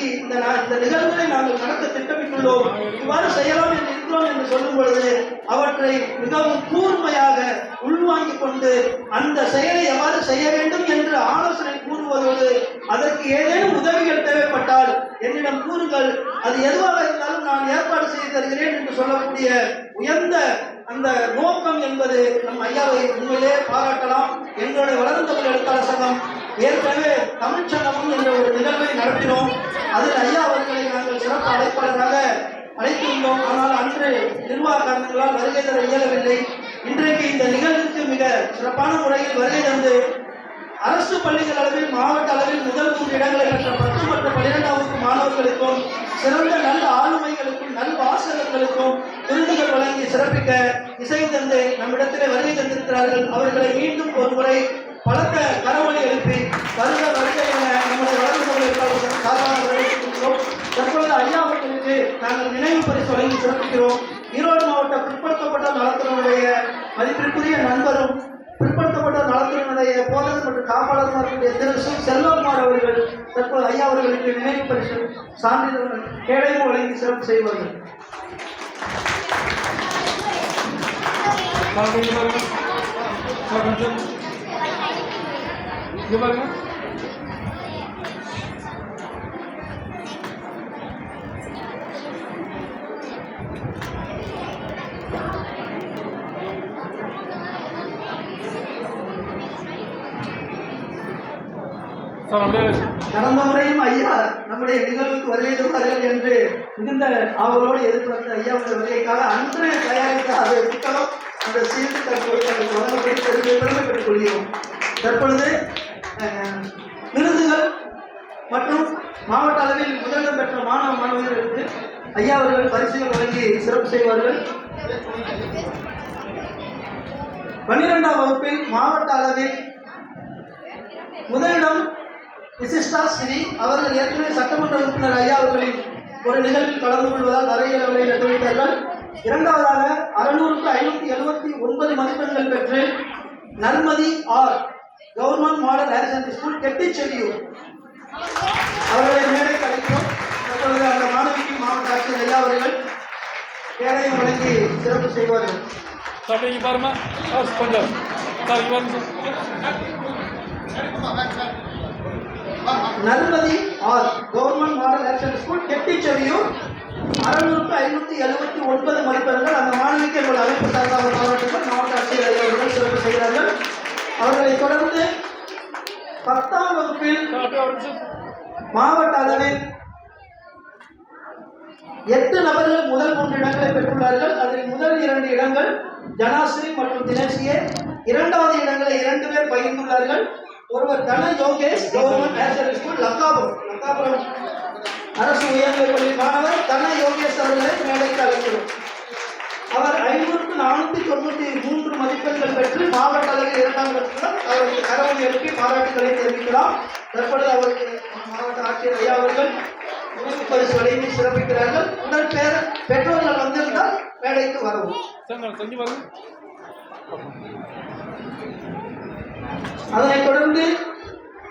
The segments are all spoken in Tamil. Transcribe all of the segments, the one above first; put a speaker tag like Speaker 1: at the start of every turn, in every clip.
Speaker 1: இன்றைக்கு இந்த நிகழ்வுகளை நாங்கள் நடத்த திட்டமிட்டுள்ளோம், இவ்வாறு செய்யலாம் என்று இருக்கிறோம் என்று சொல்லும் பொழுது அவற்றை மிகவும் கூர்மையாக உள்வாங்கிக் கொண்டு அந்த செயலை எவ்வாறு செய்ய வேண்டும் என்று ஆலோசனை கூறுவதோடு அதற்கு ஏதேனும் உதவிகள் தேவைப்பட்டால் என்னிடம் கூறுங்கள், அது எதுவாக இருந்தாலும் நான் ஏற்பாடு செய்து தருகிறேன் என்று சொல்லக்கூடிய உயர்ந்த அந்த நோக்கம் என்பது நம் ஐயாவை உண்மையிலே பாராட்டலாம். எங்களுடைய வளர்ந்த தமிழ் எழுத்தாளர் சங்கம் ஏற்கனவே தமிழ் சங்கமும் என்ற ஒரு நிகழ்வை நடத்தினோம். அதில் ஐயா அவர்களை நாங்கள் சிறப்பு அழைப்பாளராக அழைத்திருந்தோம். ஆனால் அன்று நிர்வாக காரணங்களால் வருகை தர இயலவில்லை. இன்றைக்கு இந்த நிகழ்வுக்கு மிக சிறப்பான முறையில் வருகை தந்து அரசு பள்ளிகள் அளவில் மாவட்ட அளவில் முதல் 3 இடங்களை பெற்ற 10 மற்றும் 12ஆம் வகுப்பு மாணவர்களுக்கும் சிறந்த நல்ல ஆளுமைகளுக்கும் நல் வாசகர்களுக்கும் விருதுகள் வழங்கி சிறப்பிக்க இசை தந்து நம்மிடத்திலே வருகை தந்திருக்கிறார்கள். அவர்களை மீண்டும் ஒரு முறை பலத்த கரவொலி எழுப்பி வருக வருக என நம்முடைய வளர்ந்து கொண்டிருக்கிறோம். தற்பொழுது ஐயா அவர்களுக்கு நாங்கள் நினைவு பரிசு வழங்கி சிறப்பிக்கிறோம். ஈரோடு மாவட்ட பிற்படுத்தப்பட்ட நலத்துறையினுடைய மதிப்பிற்குரிய நண்பரும் பிற்படுத்தப்பட்ட நலத்துறையினுடைய போதகர் மற்றும் காப்பாளர்களுடைய திரு செல்வகுமார் அவர்கள் தற்போது ஐயா அவர்களுக்கு நினைவு பரிசு சான்றிதழ் கேடயம் வழங்கி சிறப்பு செய்வார்கள். கடந்த முறையும் ஐயா நம்முடைய நிகழ்வுக்கு வருகை தருவார்கள் என்று மிகுந்த அவரோடு எதிர்பார்த்த ஐயாவுடைய வருகைக்காக அன்று தயாரித்த அது புத்தகம் அந்த சீர்தி தற்போது பெருமை பெற்றுக் கொள்கிறோம். தற்பொழுது விருதுகள் மற்றும் மாவட்ட அளவில் முதலிடம் பெற்ற மாணவ மாணவியர்களுக்கு ஐயா அவர்கள் பரிசுகள் வழங்கி சிறப்பு செய்வார்கள். 12ஆம் வகுப்பில் மாவட்ட அளவில் முதலிடம் விசிஷ்டா ஸ்ரீ அவர்கள் ஏற்கனவே சட்டமன்ற உறுப்பினர் ஐயா அவர்களின் ஒரு நிகழ்வில் கலந்து கொள்வதால் நிறைய நிலையில் தெரிவித்தார்கள். இரண்டாவதாக 600க்கு 579 மதிப்பெண்கள் பெற்று Narmathi R government model higher secondary school Kettichevviyur அவர்களை மேடை அழைக்கிறோம். தற்பொழுது அந்த மாணவிக்கு மாவட்ட ஆட்சியர் ஐயா அவர்கள் கேடயம் வழங்கி சிறப்பு செய்வார்கள். Narmathi R government model higher secondary school Kettichevviyur 600க்கு 579 மதிப்பெண்கள். அந்த மாணவிக்கு எங்கள் அமைப்பு சார்பாக பாராட்டுகள் மாவட்ட ஆட்சியர் ஐயா அவர்கள் சிறப்பு செய்கிறார்கள். அவர்களை தொடர்ந்து 10ஆம் வகுப்பில் மாவட்ட அளவில் 8 நபர்கள் முதல் 3 இடங்களை பெற்றுள்ளார்கள். அதில் முதல் 2 இடங்கள் ஜனாஸ்ரீ மற்றும் தினேஷியே, 2வது இடங்களை 2 பேர் பகிர்ந்துள்ளார்கள். ஒருவர் தன Yogesh government higher secondary school Lakkapuram அரசு உயர்நிலைப் பள்ளி மாணவர் தன யோகேஷ் அவர்களை மேடைக்கு அழைக்கிறோம். அவர் 500க்கு 493 மதிப்பெண்கள் பெற்று மாவட்ட அளவில் 2ஆம் இடத்துடன் அவருக்கு கரவொலி எழுப்பி பாராட்டுகளை தெரிவிக்கலாம். தற்பொழுது அவருக்கு மாவட்ட ஆட்சியர் ஐயா அவர்கள் நினைவு பரிசு வழங்கி சிறப்பிக்கிறார்கள். உடல் பெற்றோர்கள் வந்திருந்தால் மேடைக்கு வரவும். அதனைத் தொடர்ந்து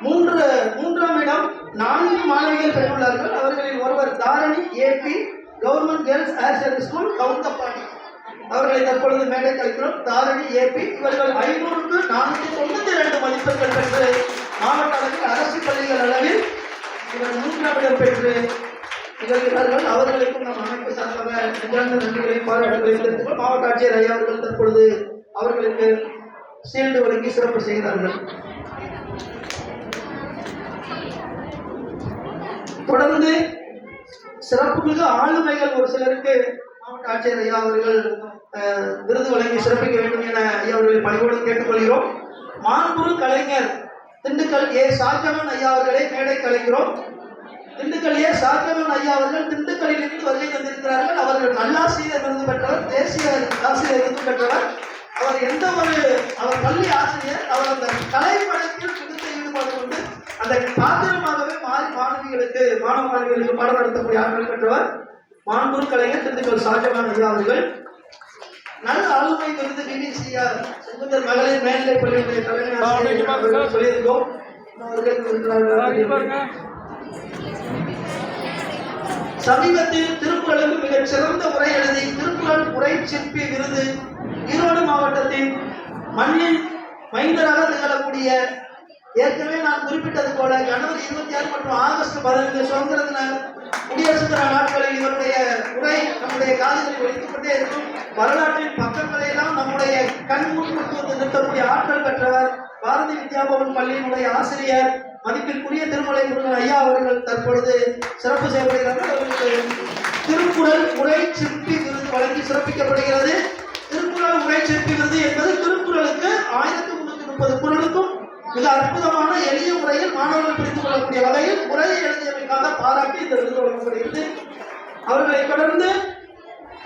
Speaker 1: 3ஆம் இடம் 4 மாணவிகள் பெற்றுள்ளார்கள். அவர்களில் ஒருவர் Dharani AP government girls higher secondary school Kavundapadi அவர்களை தற்பொழுது மேடை கழிக்கிறோம். தாரணி ஏபி இவர்கள் 500க்கு 492 மதிப்பெண்கள் பெற்று மாவட்ட அளவில் அரசு பள்ளிகள் அளவில் இவர் 3ஆம் இடம் பெற்று நிகழ்கிறார்கள். அவர்களுக்கும் நம் அமைப்பு சார்பாக நன்றிகளை பாராட்டுகளை தெரிவித்துக் மாவட்ட ஆட்சியர் ஐயா அவர்கள் தற்பொழுது அவர்களுக்கு சீல்டு வழங்கி சிறப்பு செய்கிறார்கள். தொடர்ந்து சிறப்புமிகு ஆளுமைகள் ஒரு சிலருக்கு மாவட்ட ஆட்சியர் ஐயா அவர்கள் விருது வழங்கி சிறப்பிக்க வேண்டும் என ஐயா அவர்களை பணிவோடு கேட்டுக்கொள்கிறோம். மாண்புறு கலைஞர் திண்டுக்கல் ஏ சாத்தவன் ஐயா அவர்களை மேடைக்கு அழைக்கிறோம். திண்டுக்கல் ஏ சாத்தவன் ஐயா அவர்கள் திண்டுக்கல்லில் இருந்து வருகை தந்திருக்கிறார்கள். அவர்கள் நல்லாசிரியர் விருது பெற்றவர், தேசிய ஆசிரியர் விருது பெற்றவர். அவர் பள்ளி ஆசிரியர். அவர் அந்த கலைப்படத்தில் மிகுந்த ஈடுபாடு கொண்டு அந்த பாத்திரமாகவே மாறி மாணவ மாணவிகளுக்கு பாடம் நடத்தக்கூடிய ஆற்றல் பெற்றவர் மாண்புறு கலைஞர் திண்டுக்கல் ஷாஜகான் ஐயா அவர்கள். நல்ல ஆளுமை விருது பிபிசிஆர் சுந்தர் மகளிர் மேல்நிலைப் பள்ளியுடைய தலைமை சொல்லியிருக்கோம். சமீபத்தில் திருக்குறளுக்கு மிகச் சிறந்த உரை எழுதி திருக்குறள் உரை சிற்பி விருது ஈரோடு மாவட்டத்தின் மண்ணின் மைந்தராக திகழக்கூடிய, ஏற்கனவே நான் குறிப்பிட்டது போல ஜனவரி 26 மற்றும் ஆகஸ்ட் 15 சுதந்திர தின குடியரசு தின நாட்களில் இவருடைய உரை நம்முடைய காதுகளில் ஒலித்துக் கொண்டே இருக்கும். வரலாற்றின் பக்கங்களை எல்லாம் நம்முடைய கண் முன்பு நிறுத்தக்கூடிய ஆற்றல் பெற்றவர். பாரதி வித்யாபவன் பள்ளியினுடைய ஆசிரியர் மதிப்பிற்குரிய திருமலை முருகன் ஐயா அவர்கள் தற்பொழுது சிறப்பு செய்யப்படுகிறார்கள். அவர்களுக்கு திருக்குறள் உரை சிற்பி விருது வழங்கி சிறப்பிக்கப்படுகிறது. திருக்குறள் உரை சிற்பி விருது என்பது திருக்குறளுக்கு 1330 குறளுக்கும் மிக அற்புதமான எளிய முறையில் மாணவர்கள் பிடித்துக் கொள்ளக்கூடிய வகையில் உரையை எழுதியமைக்காக பாராட்டி இந்த விருது வழங்கப்படுகிறது. அவர்களை தொடர்ந்து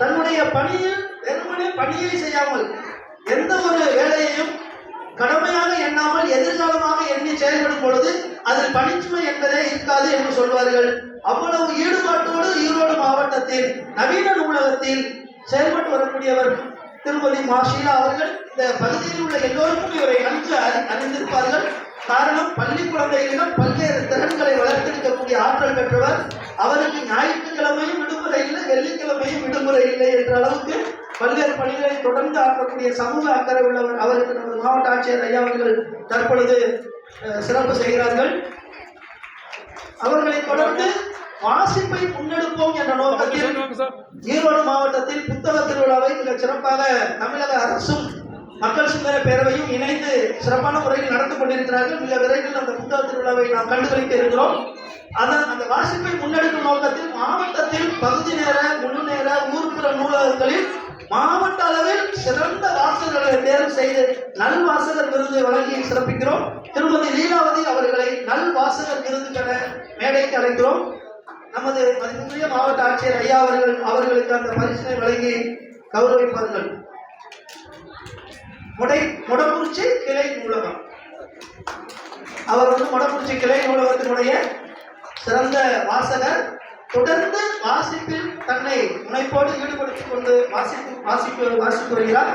Speaker 1: தன்னுடைய பணியில் வெறுமனே பணியை செய்யாமல் எந்த ஒரு வேலையையும் கடமையாக எண்ணாமல் எதிர்காலமாக எண்ணி செயல்படும் பொழுது அதில் பணிச்சுமை என்பதே இருக்காது என்று சொல்வார்கள். அவ்வளவு ஈடுபாட்டோடு ஈரோடு மாவட்டத்தில் நவீன நூலகத்தில் செயல்பட்டு வரக்கூடியவர் திருமதி மா ஷீலா அவர்கள். இந்த பகுதியில் உள்ள எல்லோருக்கும் இவரை நன்கு அறிந்திருப்பார்கள். காரணம், பள்ளி குழந்தைகளிடம் பல்வேறு திறன்களை வளர்த்தெடுக்கக்கூடிய ஆற்றல் பெற்றவர். அவருக்கு ஞாயிற்றுக்கிழமையும் விடுமுறை இல்லை, வெள்ளிக்கிழமையும் விடுமுறை இல்லை என்ற அளவுக்கு பல்வேறு பணிகளை தொடர்ந்து ஆற்றக்கூடிய சமூக அக்கறை உள்ளவர். அவருக்கு நமது மாவட்ட ஆட்சியர் ஐயா அவர்கள் தற்பொழுது சிறப்பு செய்கிறார்கள். அவர்களை தொடர்ந்து வாசிப்பை முன்னெடுப்போம் என்ற நோக்கத்தில் ஈரோடு மாவட்டத்தில் புத்தக திருவிழாவை மிக சிறப்பாக தமிழக அரசும் மக்கள் சிந்தனை பேரவையும் இணைந்து சிறப்பான முறையில் நடந்து கொண்டிருக்கிறார்கள். மிக விரைவில் அந்த புத்தக திருவிழாவை நாம் கண்டுகளிக்க இருக்கிறோம். அந்த வாசிப்பை முன்னெடுக்கும் நோக்கத்தில் மாவட்டத்தில் பகுதி நேர, முழு நேர, ஊர்ப்புற நூலகங்களில் மாவட்ட அளவில் சிறந்த வாசகர்களை தேர்வு செய்து நல் வாசகர் விருது வழங்கி சிறப்பிக்கிறோம். திருமதி லீலாவதி அவர்களை நல் வாசகர் விருது பெற மேடைக்கு அழைக்கிறோம். நமது மதிப்புக்குரிய மாவட்ட ஆட்சியர் ஐயா அவர்களுக்கு அந்த பரிசினை வழங்கி கௌரவிப்பார்கள். மொடக்குறிச்சி கிளை நூலகம், அவர் மொடக்குறிச்சி கிளை நூலகத்தினுடைய சிறந்த வாசகர். தொடர்ந்து வாசிப்பில் தன்னை முனைப்போடு ஈடுபடுத்திக் கொண்டு வாசிப்பு வருகிறார்.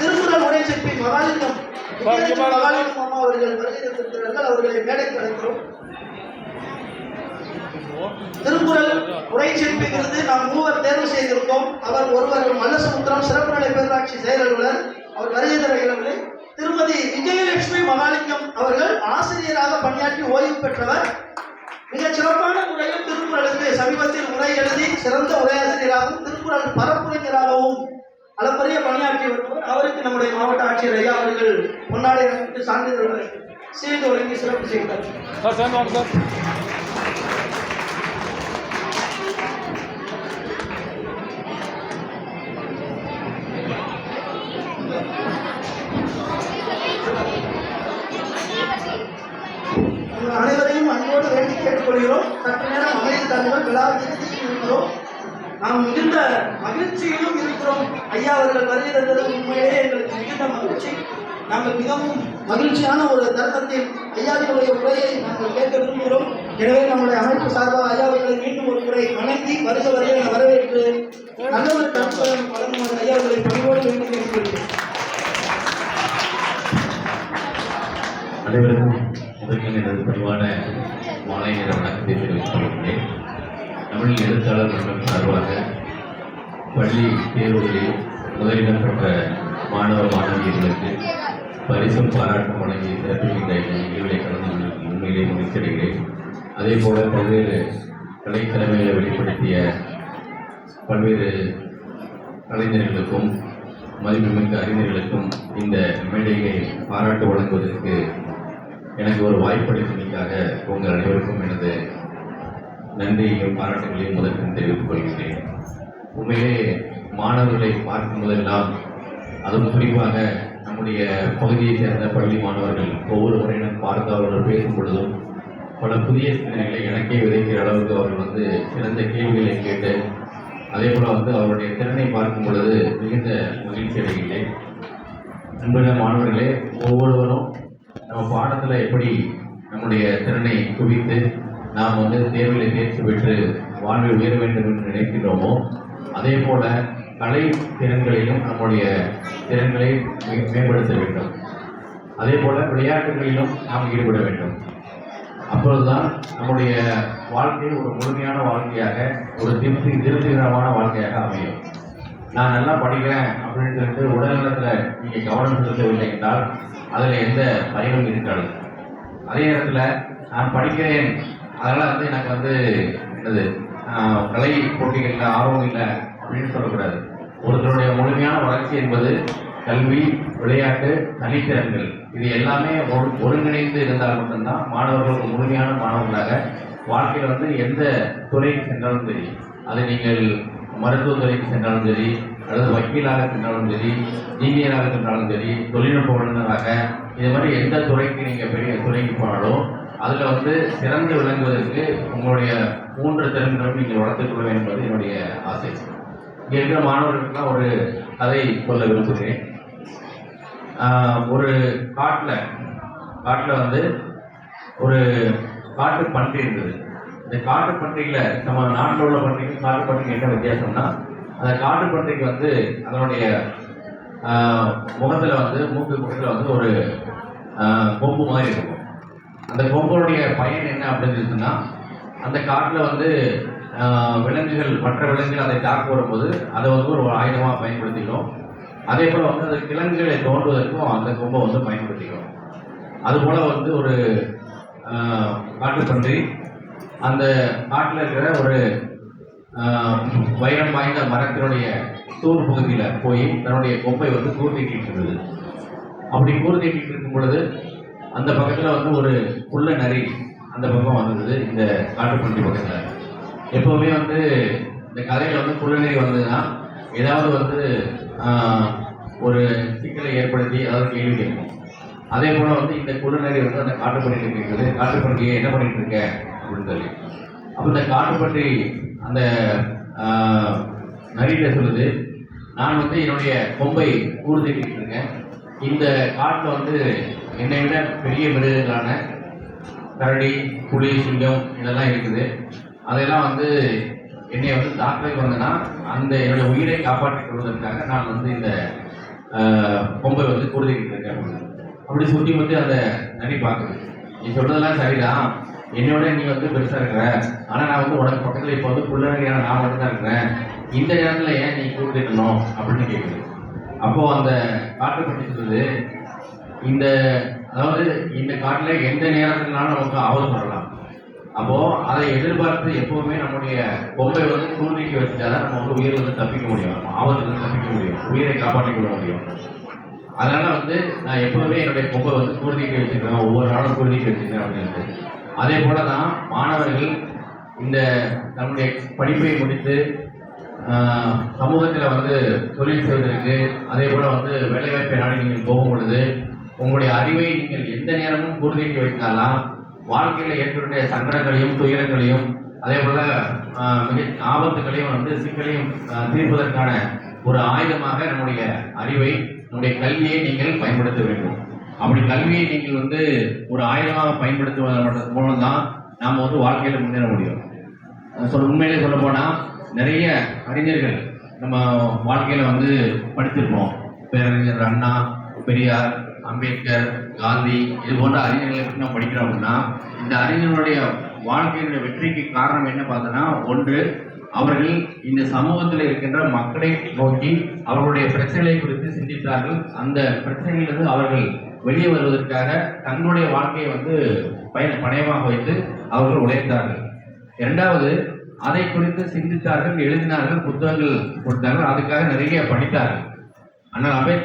Speaker 1: திருக்குறள் உரை சிற்பி மகாலிங்கம் மாமா அவர்கள் வருகை தந்திருக்கிறார்கள். அவர்களை மேடைக்கு அழைக்கிறோம். திருக்குறள் உரை சிற்பி விருது நாம் 3 தேர்வு செய்திருக்கோம். அவர் ஒருவர் மல்லசமுத்திரம் சிறப்பு நிலை பேரூராட்சி செயல் அலுவலர், அவர் வருகை தர இயலவில்லை. திருமதி விஜயலட்சுமி மகாலிங்கம் அவர்கள் ஆசிரியராக பணியாற்றி ஓய்வு பெற்றவர். மிகச் சிறப்பான முறையில் திருக்குறளுக்கு சமீபத்தில் உரை எழுதி சிறந்த உரையாசிரியராகவும் திருக்குறள் பரப்புரைஞராகவும் அளப்பரிய பணியாற்றி வருபவர். அவருக்கு நம்முடைய மாவட்ட ஆட்சியர் ஐயா அவர்கள் பொன்னாடை அணிவித்து சான்றிதழ் செய்து வழங்கி சிறப்பு செய்கிறார். அனைவரையும் அன்போடு வேண்டி கேட்டுக்கொள்கிறோம். சற்று நேரம் அமைதி தருவோம். விழாவில் இருக்கிறோம். நாம் மிகுந்த மகிழ்ச்சியிலும் இருக்கிறோம். ஐயா அவர்கள் வருகை தந்தது உண்மையிலேயே எங்களுக்கு மிகுந்த மகிழ்ச்சி. நாங்கள் மிகவும் மகிழ்ச்சியான ஒரு தருணத்தில் ஐயாவினுடைய உரையை நாங்கள் கேட்க விரும்புகிறோம். எனவே நம்முடைய அமைப்பு சார்பாக ஐயா அவர்களை மீண்டும் ஒரு முறை வணங்கி வருக வரையை வரவேற்று நல்ல ஒரு கருத்துடன் வழங்குமாறு ஐயா அவர்களை பணிவோடு வேண்டி கேட்டுக்கொள்கிறேன்.
Speaker 2: அனைவருக்கும் முதற்கண் எனது பணிவான மாலை நேர வணக்கத்தை தெரிவித்துக் கொள்கிறேன். தமிழ் எழுத்தாளர் மன்றம் சார்பாக பள்ளி தேர்வுகளில் முதலிடம் பெற்ற மாணவ மாணவியர்களுக்கு பரிசும் பாராட்டும் வழங்கி சிறப்பிக்கின்ற நிகழ்வுகளை கலந்து கொள்வதற்கு உண்மையிலே மகிழ்ச்சியடைகிறேன். அதே போல பல்வேறு கலைத்திறமைகளை வெளிப்படுத்திய பல்வேறு கலைஞர்களுக்கும் மதிப்புமிக்க அறிஞர்களுக்கும் இந்த மேடையை பாராட்டு வழங்குவதற்கு எனக்கு ஒரு வாய்ப்பளித்தமைக்காக உங்கள் அனைவருக்கும் எனது நன்றியையும் பாராட்டுகளையும் முதற்கண் தெரிவித்துக் கொள்கிறேன். உண்மையிலே மாணவர்களை பார்க்கும் போதெல்லாம், அதுவும் குறிப்பாக நம்முடைய பகுதியை சேர்ந்த பள்ளி மாணவர்கள் ஒவ்வொரு முறையினர் பார்த்து அவர்கள் பேசும் பொழுதும் பல புதிய சிந்தனைகளை எனக்கே விதைக்கிற அளவுக்கு அவர்கள் சிறந்த கேள்விகளை கேட்டு அதே போல அவருடைய திறனை பார்க்கும் பொழுது மிகுந்த மகிழ்ச்சி அடைகின்றேன். அன்புள்ள மாணவர்களே, ஒவ்வொருவரும் நம்ம பாடத்தில் எப்படி நம்முடைய திறனை குவித்து நாம் தேர்வில் தேர்ச்சி பெற்று வாழ்வில் உயர வேண்டும் என்று நினைக்கின்றோமோ, அதே போல கலை திறன்களிலும் நம்முடைய திறன்களை மேம்படுத்த வேண்டும். அதே போல விளையாட்டுகளிலும் நாம் ஈடுபட வேண்டும். அப்பொழுதுதான் நம்முடைய வாழ்க்கை ஒரு முழுமையான வாழ்க்கையாக, ஒரு திருப்திகரமான வாழ்க்கையாக அமையும். நான் நல்லா படிக்கிறேன் அப்படின்னு சொல்லிட்டு உடல்நலத்தில் நீங்கள் கவனம் செலுத்தவில்லை என்றால் அதில் எந்த பயனும் இருக்காது. அதே நேரத்தில் நான் படிக்கிறேன், அதனால் வந்து எனக்கு வந்து என்னது கலை போட்டிகளில் ஆர்வம் இல்லை அப்படின்னு சொல்லக்கூடாது. ஒருத்தருடைய முழுமையான வளர்ச்சி என்பது கல்வி, விளையாட்டு, தனித்திறன்கள் இது எல்லாமே ஒருங்கிணைந்து இருந்தால் மட்டும்தான் மாணவர்கள் ஒரு முழுமையான மாணவர்களாக வாழ்க்கையில் வந்து எந்த துறைக்கு சென்றாலும் சரி, அது நீங்கள் மருத்துவத்துறைக்கு சென்றாலும் சரி, அல்லது வக்கீலாக சென்றாலும் சரி, இன்ஜினியராக சென்றாலும் சரி, தொழில்நுட்ப வல்லுநராக, இது மாதிரி எந்த துறைக்கு நீங்கள் பெரிய துறைக்கு போனாலும் அதில் வந்து சிறந்து விளங்குவதற்கு உங்களுடைய 3 திறன்களும் நீங்கள் வளர்த்துக் கொள்ள வேண்டும் என்பது என்னுடைய ஆசை. இங்கே இருக்கிற மாணவர்களுக்கெல்லாம் ஒரு கதை சொல்ல விரும்புகிறேன். ஒரு காட்டில் வந்து ஒரு காட்டு பன்றி இருந்தது. இந்த காட்டு பன்றியில் நம்ம நாட்டில் உள்ள பன்றிக்கும் காட்டு பன்றிக்கு என்ன வித்தியாசம்னா, அந்த காட்டு பன்றிக்கு வந்து அதனுடைய முகத்தில் வந்து மூக்கில் வந்து ஒரு கொம்பு மாதிரி இருக்கும். அந்த கொம்புடைய பயன் என்ன அப்படின்னு சொன்னால், அந்த காட்டில் வந்து விலங்குகள், மற்ற விலங்குகள் அதை தாக்க வரும்போது அதை வந்து ஒரு ஆயுதமாக பயன்படுத்திக்கும். அதே போல் வந்து அந்த கிழங்குகளை தோண்டுவதற்கும் அந்த கொம்பை வந்து பயன்படுத்திக்கும். அதுபோல் வந்து ஒரு காட்டுப்பன்றி அந்த காட்டில் இருக்கிற ஒரு வைரம் வாய்ந்த மரத்தினுடைய தூர் பகுதியில் போய் தன்னுடைய கொம்பை வந்து கூர்த்திக்கிட்டு இருந்தது. அப்படி கூர்த்திக்கிட்டு இருக்கும் பொழுது அந்த பக்கத்தில் வந்து ஒரு புள்ள நரி அந்த பக்கம் வந்தது. இந்த காட்டுப்பன்றி பக்கத்தில் எப்போவுமே வந்து இந்த கதையில் வந்து புள்ள நரி வந்ததுன்னா ஏதாவது வந்து ஒரு சிக்கலை ஏற்படுத்தி அதாவது கேள்வி கேட்கும். அதே போல் வந்து இந்த குள்ளநரி வந்து அந்த காட்டுப்பன்றி கேட்குது, காட்டுப்பன்றியை என்ன பண்ணிட்டு இருக்க அப்படின்னு சொல்லி. அப்போ இந்த காட்டுப்பன்றி அந்த நரியில சொல்லுது, நான் வந்து என்னுடைய கொம்பை கூர்த்திக்கிட்டு இருக்கேன். இந்த காட்டில் வந்து என்னை விட பெரிய மிருகங்களான கரடி, புலி, சிங்கம் இதெல்லாம் இருக்குது. அதெல்லாம் வந்து என்னை வந்து தாக்கலுக்கு வந்தேன்னா அந்த என்னுடைய உயிரை காப்பாற்றிக் கொள்வதற்காக நான் வந்து இந்த கொம்பை வந்து கூர்த்திக்கிட்டு இருக்கேன். அப்படி சுற்றி முற்றி அந்த நரி பார்க்குது. நீ சொல்றதெல்லாம் சரிதான், என்னோட நீ வந்து பெருசாக இருக்கிற, ஆனால் நான் வந்து உனக்கு பக்கத்தில் இப்போ வந்து புள்ளநரியான நான் மட்டும் தான் இருக்கிறேன், இந்த நேரத்தில் ஏன் நீ கூர்த்திக்கணும் அப்படின்னு கேட்குது. அப்போது அந்த காட்டுப்பன்றி சொல்லுது, அதாவது இந்த காட்டில் எந்த நேரத்தினாலும் நமக்கு ஆபத்து வரலாம். அப்போது அதை எதிர்பார்த்து எப்போவுமே நம்முடைய கொம்பை வந்து கூர்த்திக்கு வச்சுட்டாதான் நம்ம வந்து உயிரை வந்து தப்பிக்க முடியும், ஆபத்துலேருந்து தப்பிக்க முடியும், உயிரை காப்பாற்றிக் கொள்ள முடியும். அதனால் வந்து நான் எப்போவுமே என்னுடைய கொம்பை வந்து கூர்த்திக்கு வச்சுக்கிறேன், ஒவ்வொரு நாளும் கூர்த்திக்கு வச்சுக்கிறேன் அப்படின்ட்டு. அதே போல தான் மாணவர்கள் இந்த நம்முடைய படிப்பை முடித்து சமூகத்தில் வந்து தொழில் செய்வதற்கு, அதே போல் வந்து வேலைவாய்ப்பை நாடி நீங்கள் போகும் பொழுது உங்களுடைய அறிவை நீங்கள் எந்த நேரமும் கூர்த்திக்கு வைத்தாலாம் வாழ்க்கையில் ஏற்பட்ட சங்கடங்களையும் துயரங்களையும் அதே போல் மிக ஆபத்துகளையும் வந்து சிக்கலையும் தீர்ப்பதற்கான ஒரு ஆயுதமாக நம்முடைய அறிவை, நம்முடைய கல்வியை நீங்கள் பயன்படுத்த வேண்டும். அப்படி கல்வியை நீங்கள் வந்து ஒரு ஆயுதமாக பயன்படுத்துவதன் மூலம் தான் நாம் வந்து வாழ்க்கையில் முன்னேற முடியும். உண்மையிலே சொல்ல போனால் நிறைய அறிஞர்கள் நம்ம வாழ்க்கையில் வந்து படித்திருப்போம். பேரறிஞர் அண்ணா, பெரியார், அம்பேத்கர், காந்தி இது போன்ற அறிஞர்களை பற்றி நம்ம படிக்கிறோம் அப்படின்னா இந்த அறிஞர்களுடைய வாழ்க்கையினுடைய வெற்றிக்கு காரணம் என்ன பார்த்தோன்னா, ஒன்று அவர்கள் இந்த சமூகத்தில் இருக்கின்ற மக்களை நோக்கி அவர்களுடைய பிரச்சனைகளை குறித்து சிந்தித்தார்கள். அந்த பிரச்சனைகளிலிருந்து அவர்கள் வெளியே வருவதற்காக தங்களுடைய வாழ்க்கையை வந்து பணயமாக வைத்து அவர்கள் உழைத்தார்கள். இரண்டாவது, அதை குறித்து சிந்தித்தார்கள், எழுதினார்கள், புத்தகங்கள் கொடுத்தார்கள், அதுக்காக நிறைய படித்தார்கள். ஆனால் அம்பேத்கர்